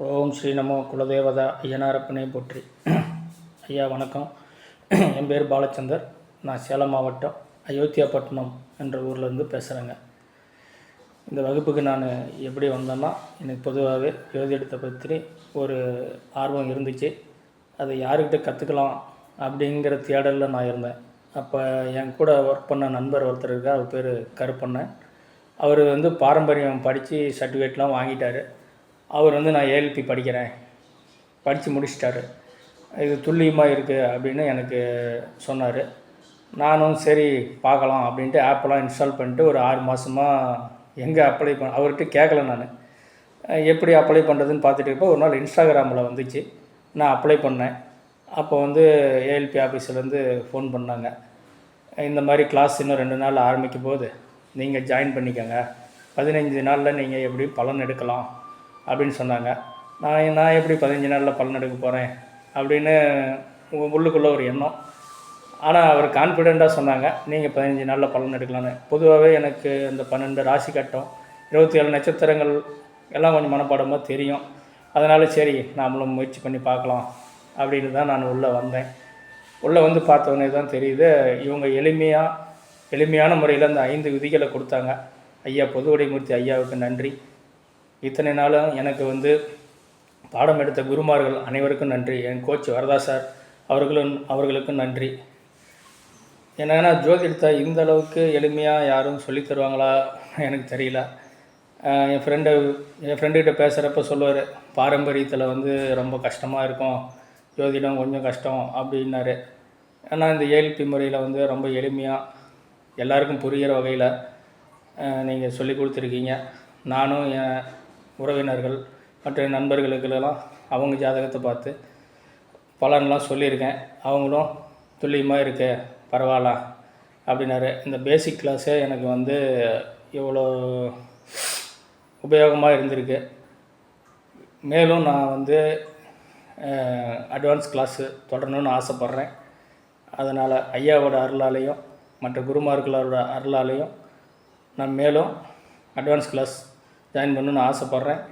ஓம் ஸ்ரீ நமோ குலதேவதா ஐயனாரப்பனை போற்றி. ஐயா வணக்கம். என் பேர் பாலச்சந்தர். நான் சேலம் மாவட்டம் அயோத்தியாப்பட்டினம் என்ற ஊர்லேருந்து பேசுகிறேங்க. இந்த வகுப்புக்கு நான் எப்படி வந்தேன்னா, எனக்கு பொதுவாகவே ஜோதிடத்தை பற்றி ஒரு ஆர்வம் இருந்துச்சு. அதை யாருக்கிட்ட கற்றுக்கலாம் அப்படிங்கிற தேடலில் நான் இருந்தேன். அப்போ என் கூட ஒர்க் பண்ண நண்பர் ஒருத்தர் இருக்கார். அவர் பேர் கருப்பண்ணன். அவர் பாரம்பரியம் படித்து சர்டிஃபிகேட்லாம் வாங்கிட்டார். அவர் நான் ஏஎல்பி படிக்கிறேன், படித்து முடிச்சிட்டாரு, இது துல்லியமாக இருக்குது அப்படின்னு எனக்கு சொன்னார். நானும் சரி பார்க்கலாம் அப்படின்ட்டு ஆப்பெல்லாம் இன்ஸ்டால் பண்ணிட்டு ஒரு 6 மாதமாக எங்கே அப்ளை அவர்கிட்ட கேட்கல. நான் எப்படி அப்ளை பண்ணுறதுன்னு பார்த்துட்டு இருப்போம். ஒரு நாள் இன்ஸ்டாகிராமில் வந்துச்சு, நான் அப்ளை பண்ணேன். அப்போ ஏஎல்பி ஆஃபீஸிலேருந்து ஃபோன் பண்ணாங்க. இந்த மாதிரி கிளாஸ் இன்னும் 2 நாள் ஆரம்பிக்கும் போது நீங்கள் ஜாயின் பண்ணிக்கோங்க, 15 நாளில் நீங்கள் எப்படி பலன் எடுக்கலாம் அப்படின்னு சொன்னாங்க. நான் எப்படி 15 நாளில் பலன் எடுக்க போகிறேன் அப்படின்னு உள்ளுக்குள்ளே ஒரு எண்ணம். ஆனால் அவர் கான்ஃபிடெண்ட்டாக சொன்னாங்க, நீங்கள் 15 நாளில் பலன் எடுக்கலான்னு. பொதுவாகவே எனக்கு இந்த 12 ராசி கட்டம், 27 நட்சத்திரங்கள் எல்லாம் கொஞ்சம் மனப்பாடமாக தெரியும். அதனால் சரி நாமளும் முயற்சி பண்ணி பார்க்கலாம் அப்படின்னு தான் நான் உள்ளே வந்தேன். உள்ளே பார்த்தவொடனே தான் தெரியுது, இவங்க எளிமையான முறையில் அந்த 5 விதிகளை கொடுத்தாங்க. ஐயா பொதுவுடைமூர்த்தி ஐயாவுக்கு நன்றி. இத்தனை நாளும் எனக்கு பாடம் எடுத்த குருமார்கள் அனைவருக்கும் நன்றி. என் கோச் வரதா சார் அவர்களுக்கும் நன்றி. என்னென்னா ஜோதிடத்தை இந்த அளவுக்கு எளிமையாக யாரும் சொல்லித் தருவாங்களா எனக்கு தெரியல. என் ஃப்ரெண்டுக்கிட்ட பேசுகிறப்ப சொல்லுவார், பாரம்பரியத்தில் ரொம்ப கஷ்டமாக இருக்கும், ஜோதிடம் கொஞ்சம் கஷ்டம் அப்படின்னாரு. ஆனால் இந்த ஏஎல்பி முறையில் ரொம்ப எளிமையாக எல்லாருக்கும் புரிகிற வகையில் நீங்கள் சொல்லி கொடுத்துருக்கீங்க. நானும் என் உறவினர்கள் மற்ற நண்பர்களுக்கெல்லாம் அவங்க ஜாதகத்தை பார்த்து பலன்லாம் சொல்லியிருக்கேன். அவங்களும் துல்லியமாக இருக்கு, பரவாயில்ல அப்படின்னாரு. இந்த பேசிக் கிளாஸே எனக்கு இவ்வளோ உபயோகமாக இருந்திருக்கு. மேலும் நான் அட்வான்ஸ் கிளாஸு தொடரணும்னு ஆசைப்பட்றேன். அதனால் ஐயாவோட அருளாலையும் மற்ற குருமார்களோட அருளாலையும் நான் மேலும் அட்வான்ஸ் கிளாஸ் ஜாயின் பண்ணணுன்னு ஆசைப்பட்றேன்.